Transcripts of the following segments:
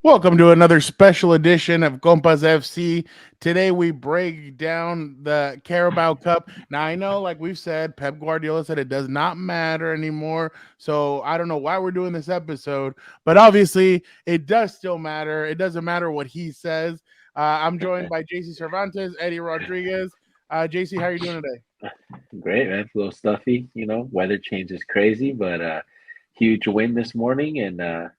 Welcome to another special edition of Compas FC. Today we break down the Carabao Cup. Now I know, like we've said, Pep Guardiola said it does not matter anymore. So I don't know why we're doing this episode, but obviously it does still matter. It doesn't matter what he says. I'm joined by J.C. Cervantes, Eddie Rodriguez. J.C., how are you doing today? Great, man. A little stuffy, weather change is crazy, but huge win this morning and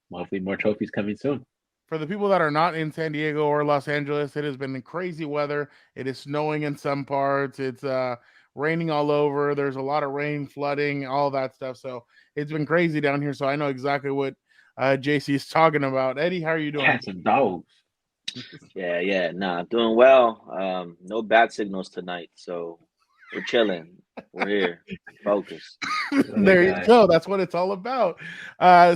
hopefully more trophies coming soon. For the people that are not in San Diego or Los Angeles, it has been crazy weather. It is snowing in some parts. It's raining all over. There's a lot of rain, flooding, all that stuff. So it's been crazy down here. So I know exactly what JC is talking about. Eddie, how are you doing? Cats and dogs. Yeah. Nah, doing well. No bad signals tonight, so we're chilling. We're here, focused. There you go. That's what it's all about.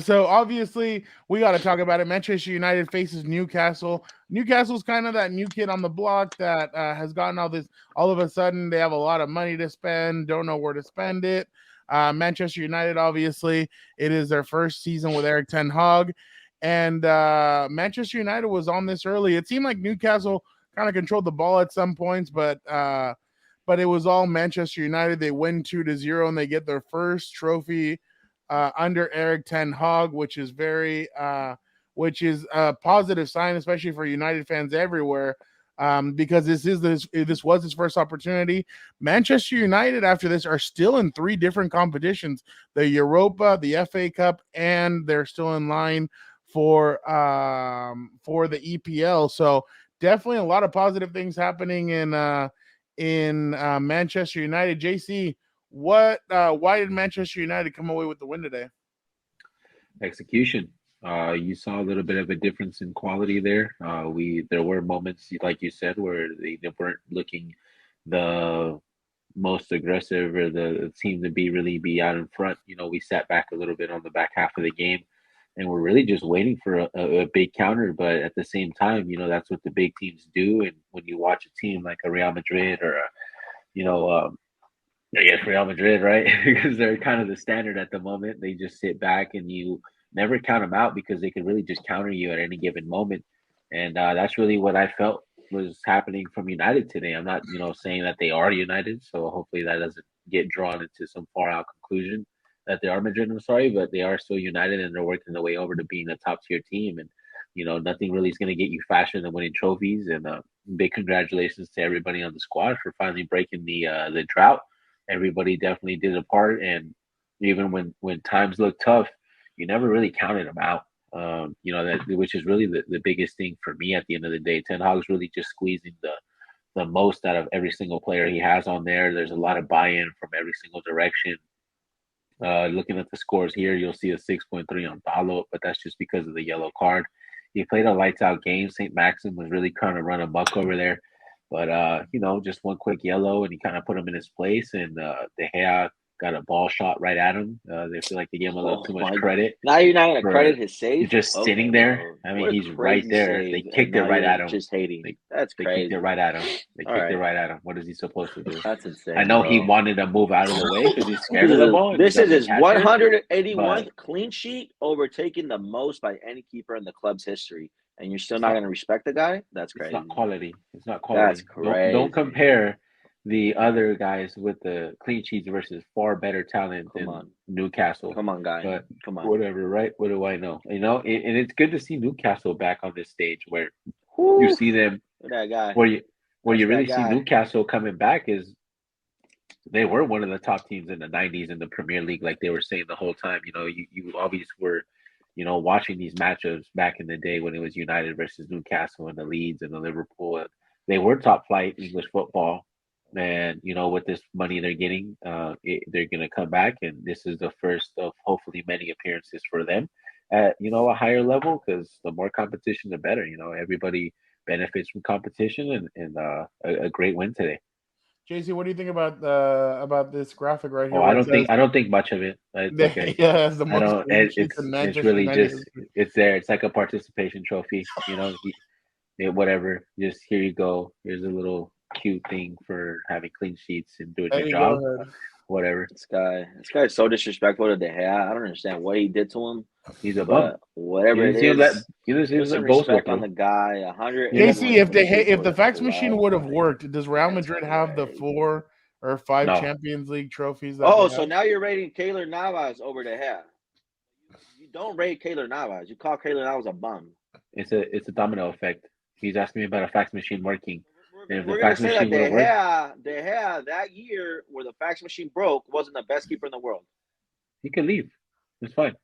So obviously we got to talk about it. Manchester United faces Newcastle. Newcastle's kind of that new kid on the block that has gotten all this. All of a sudden, they have a lot of money to spend. Don't know where to spend it. Manchester United, obviously, it is their first season with Eric Ten Hag, and Manchester United was on this early. It seemed like Newcastle kind of controlled the ball at some points, but it was all Manchester United. They win 2-0 and they get their first trophy under Eric Ten Hag, which is a positive sign, especially for United fans everywhere, because this was his first opportunity. Manchester United after this are still in three different competitions: the Europa, the FA Cup, and they're still in line for the EPL. So definitely a lot of positive things happening in Manchester United. JC, why did Manchester United come away with the win today? Execution. You saw a little bit of a difference in quality there. There were moments, like you said, where they weren't looking the most aggressive or the team to be out in front. We sat back a little bit on the back half of the game and we're really just waiting for a big counter. But at the same time, that's what the big teams do. And when you watch a team like a Real Madrid or you know, um, I guess Real Madrid, right? Because they're kind of the standard at the moment. They just sit back and you never count them out because they can really just counter you at any given moment. And that's really what I felt was happening from United today. I'm not, saying that they are United, so hopefully that doesn't get drawn into some far out conclusion that they are Madrid. I'm sorry, but they are still United and they're working their way over to being a top tier team. And nothing really is going to get you faster than winning trophies. And big congratulations to everybody on the squad for finally breaking the drought. Everybody definitely did a part, and even when times look tough, you never really counted them out. That which is really the biggest thing for me at the end of the day. Ten Hag's really just squeezing the most out of every single player he has on there. There's a lot of buy-in from every single direction. Looking at the scores here, you'll see a 6.3 on Dalot, but that's just because of the yellow card. He played a lights out game. St. Maxim was really trying to run a buck over there. But just one quick yellow and he kind of put him in his place and De Gea got a ball shot right at him. They feel like they gave him a little too much credit. Now you're not gonna credit his save. Just sitting there. Bro. I mean, he's right there. Save. They kicked it right at him. Just hating. That's they crazy. Kicked it right at him. They kicked it right at him. What is he supposed to do? That's insane. I know he wanted to move out of the way because he's scared of the ball. This is his 181th clean sheet, overtaking the most by any keeper in the club's history. And you're still not going to respect the guy? That's crazy. It's not quality. It's not quality. That's crazy. Don't compare the other guys with the clean sheets versus far better talent than Newcastle. Come on, guy. But come on. Whatever, right? What do I know? And it's good to see Newcastle back on this stage where you see them. That guy. Where you really see Newcastle coming back is they were one of the top teams in the 90s in the Premier League, like they were saying the whole time. You always were watching these matchups back in the day when it was United versus Newcastle and the Leeds and the Liverpool. They were top flight English football. And, with this money they're getting, they're going to come back. And this is the first of hopefully many appearances for them at, a higher level because the more competition, the better. Everybody benefits from competition and a great win today. JC, what do you think about this graphic right here? Oh, I don't think much of it. It's okay. Yeah, it's the most. It's really just it's there. It's like a participation trophy. Whatever. Just here you go. Here's a little cute thing for having clean sheets and doing your job. whatever. This guy is so disrespectful to De Gea. I don't understand what he did to him, He's a bum. but whatever You it didn't see him is, you didn't see put him some let goals go respect on through. the guy. You know? JC, 181 if the for fax machine club. would have worked, does Real That's Madrid have the crazy. 4 or 5 No. Champions League trophies that Oh, they so have? now you're rating Keylor Navas over De Gea. You don't rate Keylor Navas. You call Keylor Navas a bum. It's a domino effect. He's asking me about a fax machine working. And if the We're gonna fax say that machine would have worked, De Gea that year where the fax machine broke wasn't the best keeper in the world. he could leave. It's fine.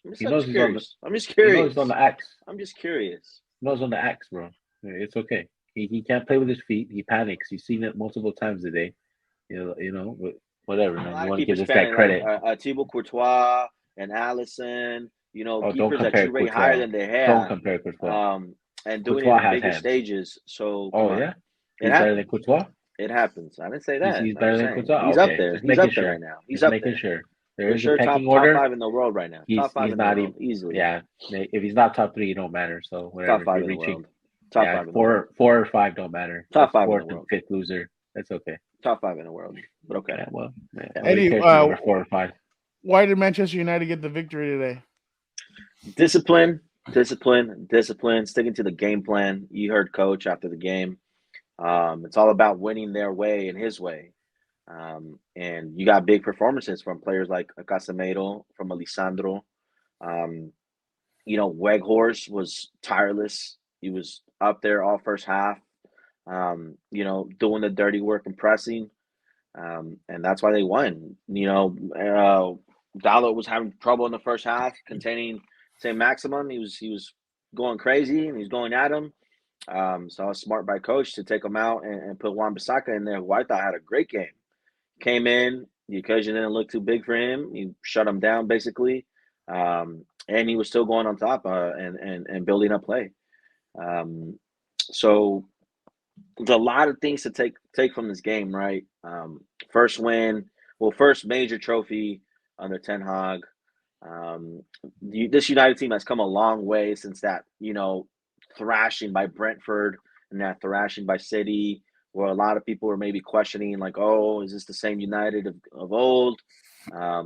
I'm He knows he's on the. I'm just He knows curious. he's on the axe. I'm just curious. He knows on the axe, bro. It's okay. He can't play with his feet. He panics. You've seen it multiple times a day. You know, but whatever, A man. lot You of want to give keepers this guy panic, credit. like Thibaut Courtois and Allison. You know, Oh, don't keepers that compare you rate Courtois. higher than De Don't Gea. compare Courtois. And doing Courtois it in has bigger hands. stages. So Oh come on. yeah, It he's better than happens. Courtois. It happens. I didn't say that. He's I'm better just than saying. Courtois. He's up Okay, there. just He's making up there sure. right now. He's Just up making there. sure. There For is sure, a pecking top order. 5 in the world right now. Top 5 He's in the not world, even easily. Yeah, if he's not top 3, it don't matter. So whatever. Top 5 You're in the reaching. world. Top 5 in the world. 4 or 5 don't matter. Top Just 5 in the 4th and world. 5th loser. That's okay. Top 5 in the world. But okay. Yeah, well, Yeah. nobody Eddie, cares if you're number 4 or 5. why did Manchester United get the victory today? Discipline. Sticking to the game plan. You heard Coach after the game. It's all about winning their way and his way. And you got big performances from players like Casemiro, from Alessandro. Weghorst was tireless. He was up there all first half, doing the dirty work and pressing. And that's why they won. Dalot was having trouble in the first half, containing St. Maximum. He was going crazy and he was going at him. So I was smart by coach to take him out and put Wan-Bissaka in there, who I thought had a great game. Came in, the occasion didn't look too big for him. He shut him down basically, and he was still going on top and building up play. So there's a lot of things to take from this game, right? First win, first major trophy under Ten Hag. This United team has come a long way since that, thrashing by Brentford and that thrashing by City, where a lot of people were maybe questioning, like, oh, is this the same United of old?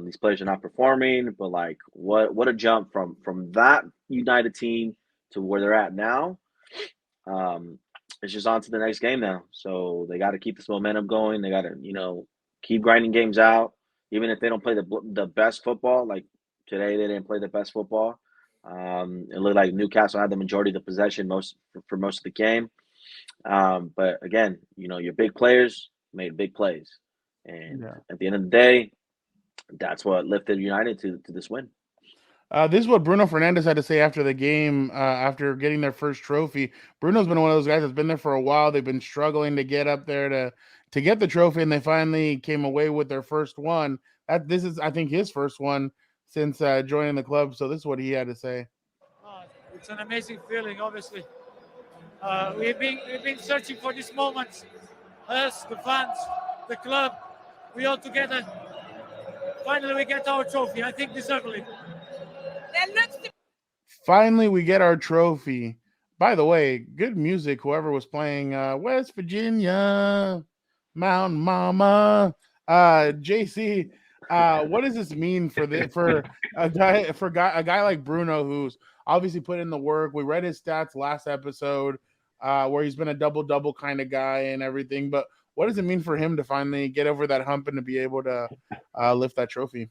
These players are not performing, but like, what a jump from that United team to where they're at now. It's just on to the next game now. So they got to keep this momentum going. They got to, keep grinding games out, even if they don't play the best football. Like today, they didn't play the best football. It looked like Newcastle had the majority of the possession for most of the game. But again, your big players made big plays, and at the end of the day, that's what lifted United to this win. This is what Bruno Fernandes had to say after the game, after getting their first trophy. Bruno's been one of those guys that's been there for a while. They've been struggling to get up there to get the trophy, and they finally came away with their first one. This is, I think, his first one since joining the club. So this is what he had to say. It's an amazing feeling, obviously. We've been searching for this moment. Us, the fans, the club, we all together. Finally, we get our trophy. I think deservedly. Finally, we get our trophy. By the way, good music. Whoever was playing West Virginia, Mountain Mama, JC. What does this mean for a guy like Bruno, who's obviously put in the work? We read his stats last episode, where he's been a double kind of guy and everything. But what does it mean for him to finally get over that hump and to be able to lift that trophy?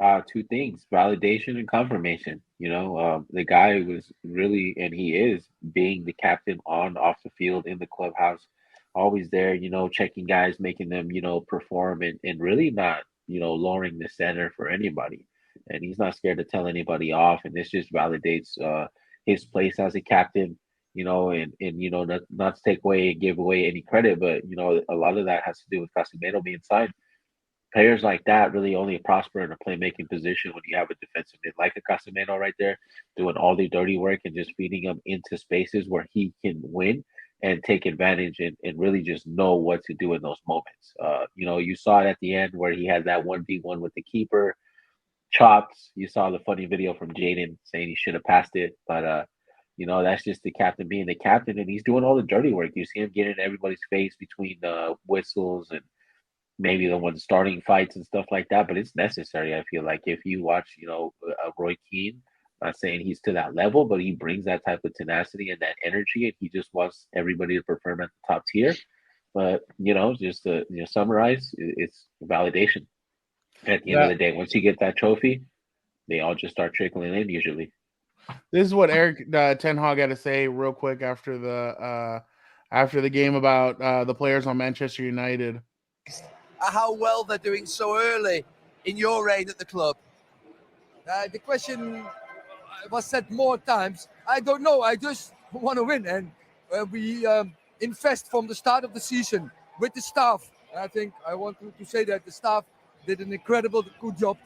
2 things: validation and confirmation. The guy was really, and he is, being the captain on, off the field, in the clubhouse, always there, checking guys, making them, perform, and really not, lowering the standard for anybody. And he's not scared to tell anybody off. And this just validates his place as a captain, and not to take away and give away any credit, but, a lot of that has to do with Casemiro being signed. Players like that really only prosper in a playmaking position when you have a defensive mid like a Casemiro right there, doing all the dirty work and just feeding him into spaces where he can win and take advantage and really just know what to do in those moments. You saw it at the end where he had that 1v1 with the keeper, chops. You saw the funny video from Jaden saying he should have passed it, but that's just the captain being the captain, and he's doing all the dirty work. You see him getting in everybody's face between the whistles and maybe the one starting fights and stuff like that, but it's necessary. I feel like if you watch, Roy Keane, I'm not saying he's to that level, but he brings that type of tenacity and that energy, and he just wants everybody to perform at the top tier. But just to summarize, it's validation. At the end of That the day, once you get that trophy, they all just start trickling in usually. This is what Eric Ten Hag had to say real quick after the game about the players on Manchester United. How well they're doing so early in your reign at the club. The question was said more times. I don't know. I just want to win, and we invest from the start of the season with the staff. I think I want to say that the staff did an incredible good job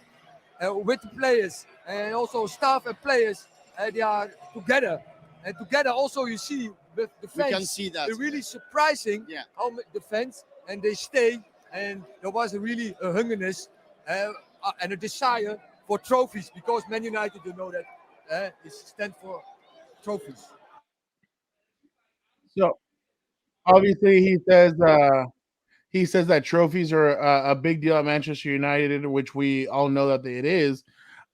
with the players, and also staff and players. They are together, and together also you see with the fans. We can see that. It's really surprising how the fans and they stay, and there was really a hungerness and a desire for trophies, because Man United, you know that it stands for trophies. So obviously he says that trophies are a big deal at Manchester United, which we all know that it is.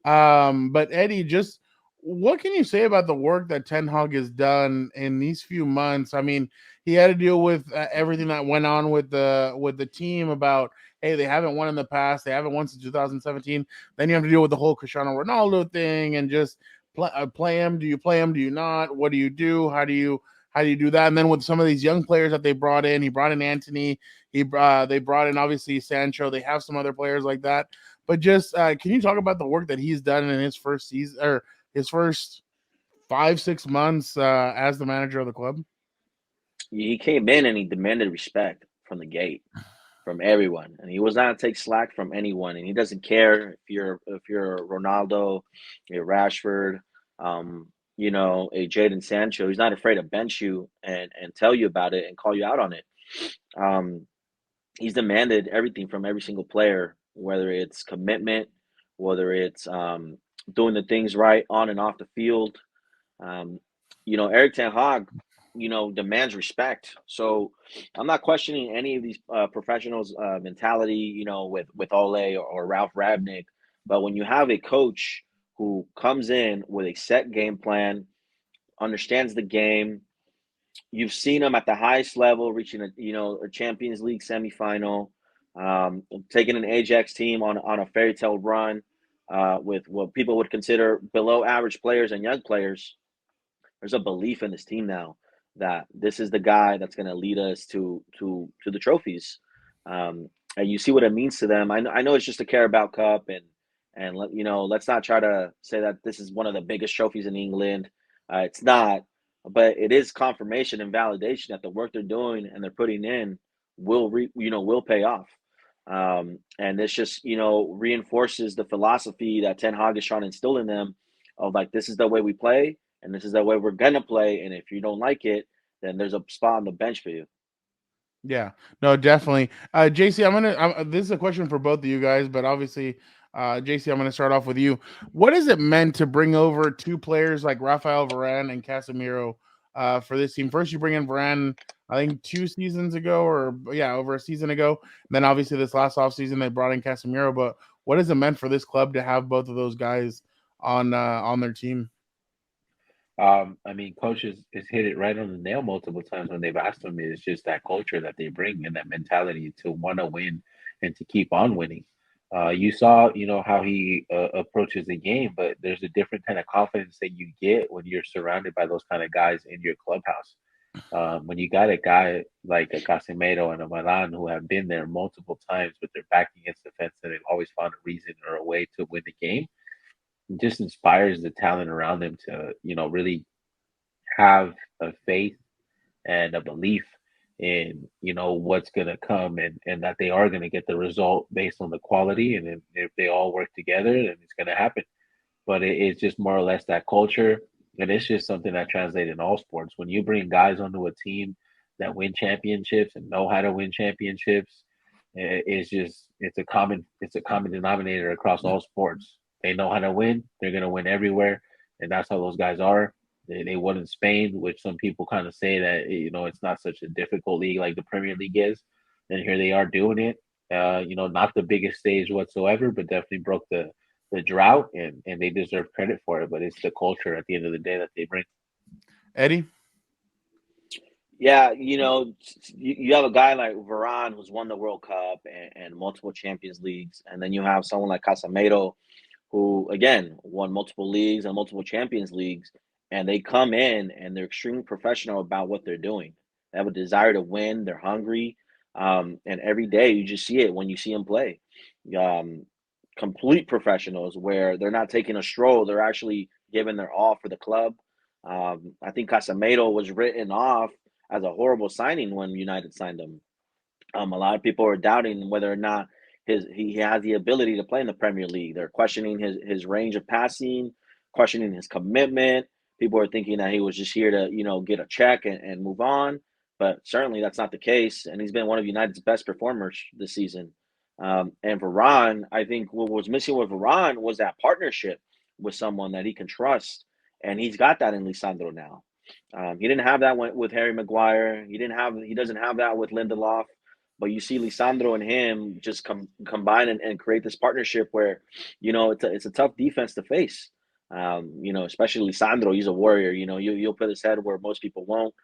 But Eddie, just what can you say about the work that Ten Hag has done in these few months? I mean, he had to deal with everything that went on with the team about, hey, they haven't won in the past, they haven't won since 2017. Then you have to deal with the whole Cristiano Ronaldo thing and just play him. Do you play him? Do you not? What do you do? How do you do that? And then with some of these young players that they brought in, he brought in Anthony. They brought in obviously Sancho. They have some other players like that. But just can you talk about the work that he's done in his first season or his first 5-6 months as the manager of the club? He came in and he demanded respect from the gate, from everyone, and he was not to take slack from anyone. And he doesn't care if you're Ronaldo, you're Rashford, a Jadon Sancho. He's not afraid to bench you and tell you about it and call you out on it. He's demanded everything from every single player, whether it's commitment, whether it's doing the things right on and off the field. Um, Eric Ten Hag, demands respect. So I'm not questioning any of these professionals' mentality, with Ole or Ralph Ragnick. But when you have a coach who comes in with a set game plan, understands the game, you've seen him at the highest level, reaching a Champions League semifinal, taking an Ajax team on a fairy tale run with what people would consider below average players and young players. There's a belief in this team now that this is the guy that's going to lead us to the trophies. And you see what it means to them. I know it's just a Carabao Cup, and let's not try to say that this is one of the biggest trophies in England. It's not, but it is confirmation and validation that the work they're doing and they're putting in will pay off. And this just reinforces the philosophy that Ten Hag is trying to instill in them of like, this is the way we play and this is the way we're gonna play. And if you don't like it, then there's a spot on the bench for you. Yeah, no, definitely. JC, this is a question for both of you guys, but obviously, JC, I'm gonna start off with you. What has it meant to bring over two players like Rafael Varane and Casemiro for this team? First, you bring in Varane, I think 2 seasons ago, over a season ago. Then obviously this last offseason they brought in Casemiro. But what has it meant for this club to have both of those guys on their team? I mean, coaches has hit it right on the nail multiple times when they've asked them. It's just that culture that they bring and that mentality to want to win and to keep on winning. You saw, how he approaches the game, but there's a different kind of confidence that you get when you're surrounded by those kind of guys in your clubhouse. When you got a guy like a Casemiro and a Varane who have been there multiple times with their back against the fence and they've always found a reason or a way to win the game, it just inspires the talent around them to, really have a faith and a belief in, what's going to come and that they are going to get the result based on the quality. And if they all work together, then it's going to happen. But it's just more or less that culture. And it's just something that translates in all sports. When you bring guys onto a team that win championships and know how to win championships, it's a common denominator across all sports. They know how to win. They're going to win everywhere. And that's how those guys are. They won in Spain, which some people kind of say that, it's not such a difficult league like the Premier League is. And here they are doing it. Not the biggest stage whatsoever, but definitely broke the drought, and they deserve credit for it. But it's the culture at the end of the day that they bring. Eddie? Yeah, you have a guy like Varane who's won the World Cup and multiple Champions Leagues, and then you have someone like Casemiro who, again, won multiple leagues and multiple Champions Leagues, and they come in and they're extremely professional about what they're doing. They have a desire to win. They're hungry, and every day you just see it when you see them play. Um, Complete professionals where they're not taking a stroll; they're actually giving their all for the club. I think Casemiro was written off as a horrible signing when United signed him. A lot of people are doubting whether or not he has the ability to play in the Premier League. They're questioning his range of passing, questioning his commitment. People are thinking that he was just here to get a check and move on, but certainly that's not the case. And he's been one of United's best performers this season. And Varane, I think what was missing with Varane was that partnership with someone that he can trust, and he's got that in Lisandro now. He didn't have that with Harry Maguire. He doesn't have that with Lindelof. But you see Lisandro and him just combine and create this partnership where, it's a tough defense to face. Especially Lisandro, he's a warrior. You'll put his head where most people won't.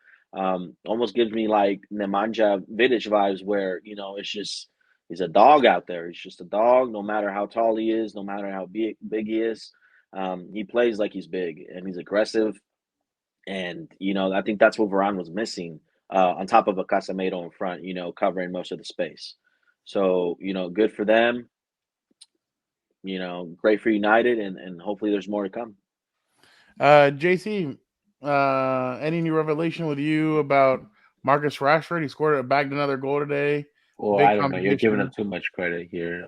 Almost gives me like Nemanja Vidic vibes where, it's just he's a dog out there. He's just a dog, no matter how tall he is, no matter how big he is. He plays like he's big and he's aggressive. And, I think that's what Varane was missing. On top of a Casemiro in front, covering most of the space. So, good for them. Great for United, and hopefully there's more to come. JC, any new revelation with you about Marcus Rashford? He bagged another goal today. Well, Big I don't know. You're giving him competition. too much credit here.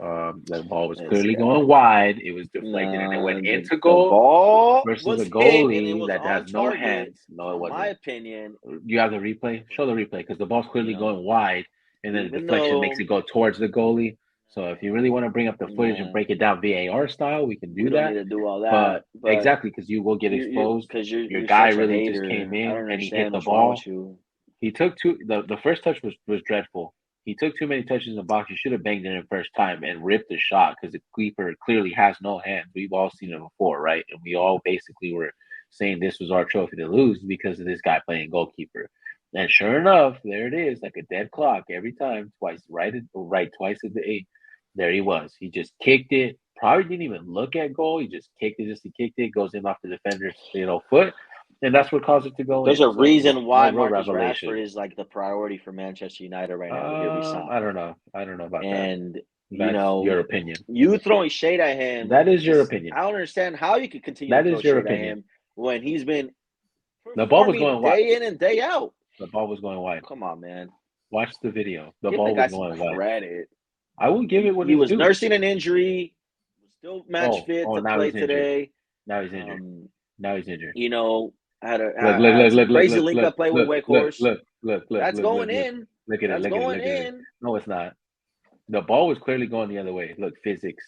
That ball was clearly going wide. It was deflected and it went into goal. The ball Versus was a hit, goalie and it was that on has no target. hands. No, it In wasn't. my opinion, You have the replay? Show the replay because the ball's clearly going wide, and then the even deflection though- makes it go towards the goalie. So if you really want to bring up the footage and break it down VAR style, we can do we don't that. need to do all that. But exactly, because you will get exposed. Because Your you're guy such a really hater. just came I in don't and he hit understand the what's wrong ball. with you. He took the first touch was dreadful. He took too many touches in the box. He should have banged it in the first time and ripped the shot because the keeper clearly has no hands. We've all seen it before, right? And we all basically were saying this was our trophy to lose because of this guy playing goalkeeper. And sure enough, there it is, like a dead clock every time, twice, right twice at the 8. There he was. He just kicked it. Probably didn't even look at goal. He just kicked it, goes in off the defender's foot. And that's what caused it to go There's in. a reason why no Marcus revelation. Rashford is like the priority for Manchester United right now. He'll be signed. I don't know about that. And That's your opinion. You throwing shade at him. That is your opinion. I don't understand how you could continue That to throw is your shade opinion. at him when he's been The ball was going wide. day in and day out. The ball was going wide. Come on, man. Watch the video. The Give ball the guy was going some wide. credit. I will give it when he was due. nursing an injury. Was still match fit to now play he's injured. today. Now he's injured. Now he's injured. Had a crazy link up play with Wakehorse. Look. That's going in. Look at it. Look at it. No, it's not. The ball was clearly going the other way. Look, physics.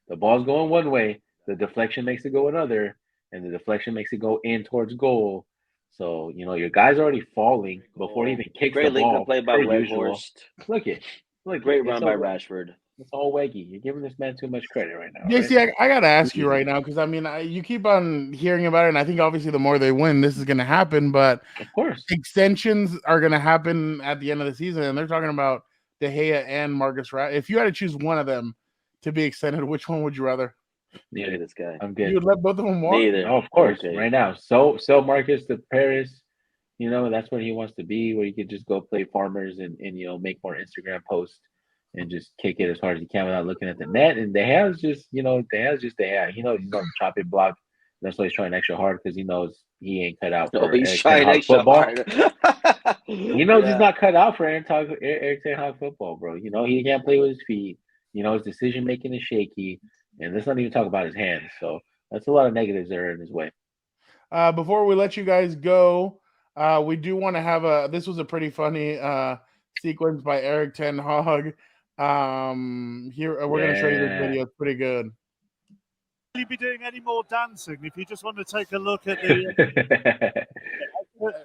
The ball's going one way. The deflection makes it go another, and the deflection makes it go in towards goal. So your guy's already falling before he even kicks the ball. Great link up play by Wakehorse. Look, great run by Rashford. It's all waggy. You're giving this man too much credit right now. JC, right? I got to ask you right now because you keep on hearing about it, and I think obviously the more they win, this is going to happen. But of course, extensions are going to happen at the end of the season, and they're talking about De Gea and Marcus Rashford. If you had to choose one of them to be extended, which one would you rather? Neither. This guy. I'm good. You would let both of them walk? Neither. Oh, of course, okay. Right now. So sell Marcus to Paris. That's where he wants to be, where he could just go play farmers and make more Instagram posts and just kick it as hard as he can without looking at the net. And De Gea's just De Gea. He's going to chop it block. That's why he's trying extra hard because he knows he ain't cut out for he's trying extra football. Hard. He knows he's not cut out for Eric Ten Hag football, bro. He can't play with his feet. His decision making is shaky, and let's not even talk about his hands. So that's a lot of negatives that are in his way. Before we let you guys go, we do want to have this was a pretty funny sequence by Eric Ten Hag. Here we're going to show you this video. It's pretty good. Will you be doing any more dancing? If you just want to take a look at the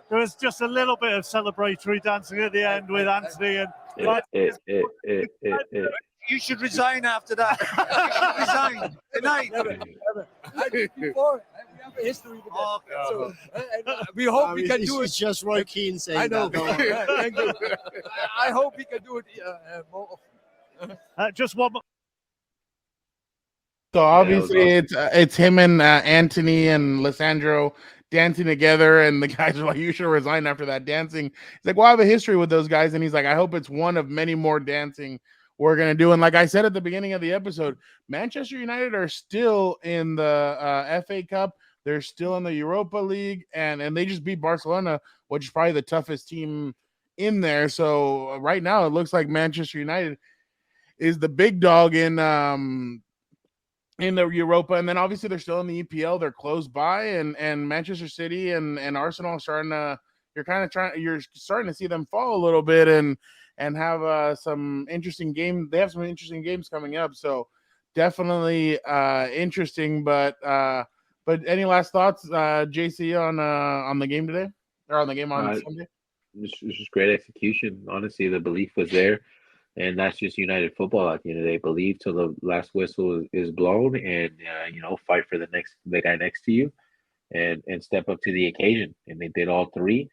there was just a little bit of celebratory dancing at the end with Anthony and You should resign after that. You should resign tonight. Before we have a history with that. Okay. So, we hope we can do it. It's just Roy Keane saying I know. that. Don't worry. Thank you. I hope we can do it more. Just one more. So obviously it's him and Anthony and Lissandro dancing together, and the guys are like, "You should resign after that dancing." He's like, "Well, I have a history with those guys," and he's like, "I hope it's one of many more dancing we're gonna do." And like I said at the beginning of the episode, Manchester United are still in the FA Cup. They're still in the Europa League, and they just beat Barcelona, which is probably the toughest team in there. So right now, it looks like Manchester United is the big dog in the Europa, and then obviously they're still in the EPL. They're close by, and Manchester City and Arsenal are starting to. You're starting to see them fall a little bit, and have some interesting game. They have some interesting games coming up, so definitely interesting. But any last thoughts, JC, on the game today, or on the game on Sunday? It's just great execution. Honestly, the belief was there. And that's just United football at the end of the day. Believe till the last whistle is blown, and fight for the guy next to you, and step up to the occasion. And they did all three,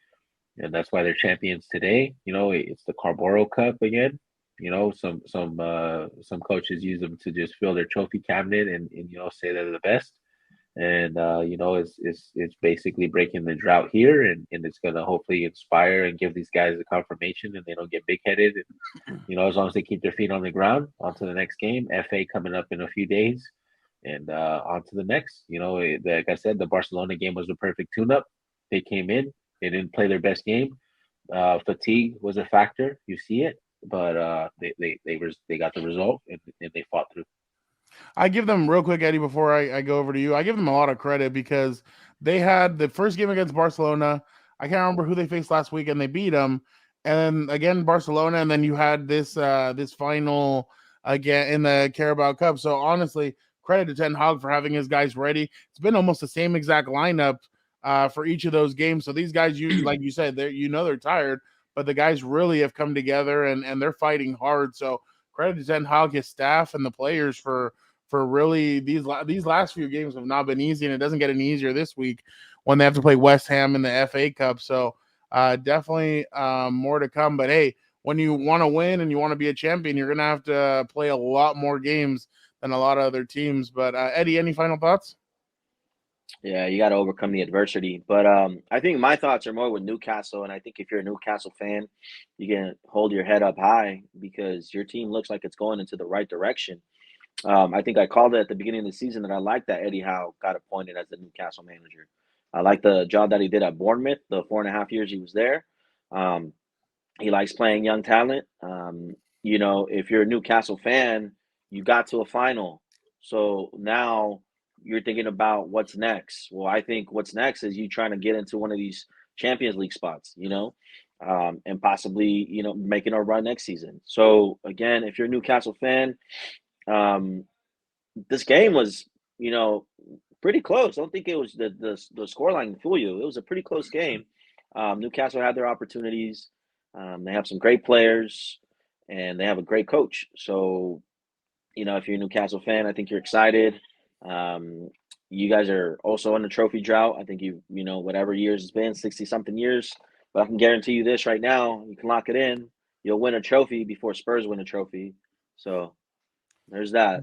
and that's why they're champions today. It's the Carabao Cup again. Some coaches use them to just fill their trophy cabinet and say they're the best. And it's basically breaking the drought here, and it's gonna hopefully inspire and give these guys a confirmation, and they don't get big headed. And as long as they keep their feet on the ground, on to the next game. FA coming up in a few days, and on to the next. Like I said, the Barcelona game was the perfect tune-up. They came in, they didn't play their best game. Fatigue was a factor. You see it, but they got the result, and they fought through. I give them real quick, Eddie, before I go over to you. I give them a lot of credit because they had the first game against Barcelona. I can't remember who they faced last week, and they beat them. And then again, Barcelona, and then you had this final again in the Carabao Cup. So honestly, credit to Ten Hag for having his guys ready. It's been almost the same exact lineup for each of those games. So these guys, like you said, they're tired, but the guys really have come together and they're fighting hard. So credit to Ten Hag, his staff, and the players for really these last few games have not been easy, and it doesn't get any easier this week when they have to play West Ham in the FA Cup. So definitely more to come. But hey, when you want to win and you want to be a champion, you're gonna have to play a lot more games than a lot of other teams. But Eddie, any final thoughts? Yeah, you got to overcome the adversity. But I think my thoughts are more with Newcastle, and I think if you're a Newcastle fan, you can hold your head up high because your team looks like it's going into the right direction. I think I called it at the beginning of the season that I like that Eddie Howe got appointed as the Newcastle manager. I like the job that he did at Bournemouth, the 4.5 years he was there. He likes playing young talent. If you're a Newcastle fan, you got to a final. So now you're thinking about what's next. Well, I think what's next is you trying to get into one of these Champions League spots, and possibly, making a run next season. So again, if you're a Newcastle fan, this game was, pretty close. I don't think it was the scoreline to fool you. It was a pretty close game. Newcastle had their opportunities. They have some great players, and they have a great coach. So, if you're a Newcastle fan, I think you're excited. You guys are also in the trophy drought. I think whatever years it's been, 60-something years. But I can guarantee you this right now, you can lock it in. You'll win a trophy before Spurs win a trophy. So there's that.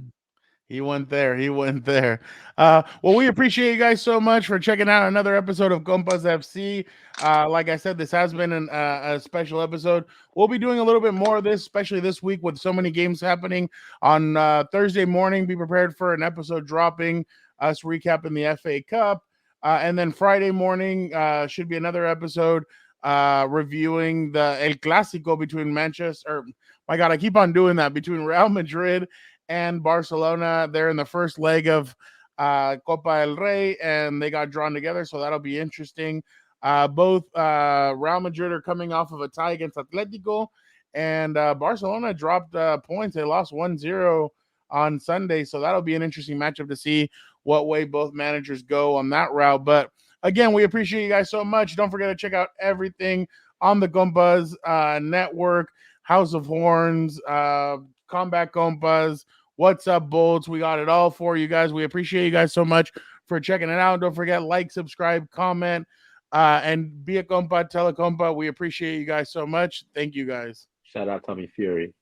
He went there. Well, we appreciate you guys so much for checking out another episode of Compas FC. Like I said, this has been a special episode. We'll be doing a little bit more of this, especially this week with so many games happening. On Thursday morning, be prepared for an episode dropping, us recapping the FA Cup. And then Friday morning should be another episode reviewing the El Clásico between Manchester. My God, I keep on doing that, between Real Madrid and Barcelona. They're in the first leg of Copa del Rey, and they got drawn together, so that'll be interesting. Both Real Madrid are coming off of a tie against Atletico, and Barcelona dropped points. They lost 1-0 on Sunday, so that'll be an interesting matchup to see what way both managers go on that route. But again, we appreciate you guys so much. Don't forget to check out everything on the Compas Network, House of Horns, Combat Compas, What's Up Bolts. We got it all for you guys. We appreciate you guys so much for checking it out. Don't forget, like, subscribe, comment, and be a compa, tell a compa. We appreciate you guys so much. Thank you guys. Shout out Tommy Fury.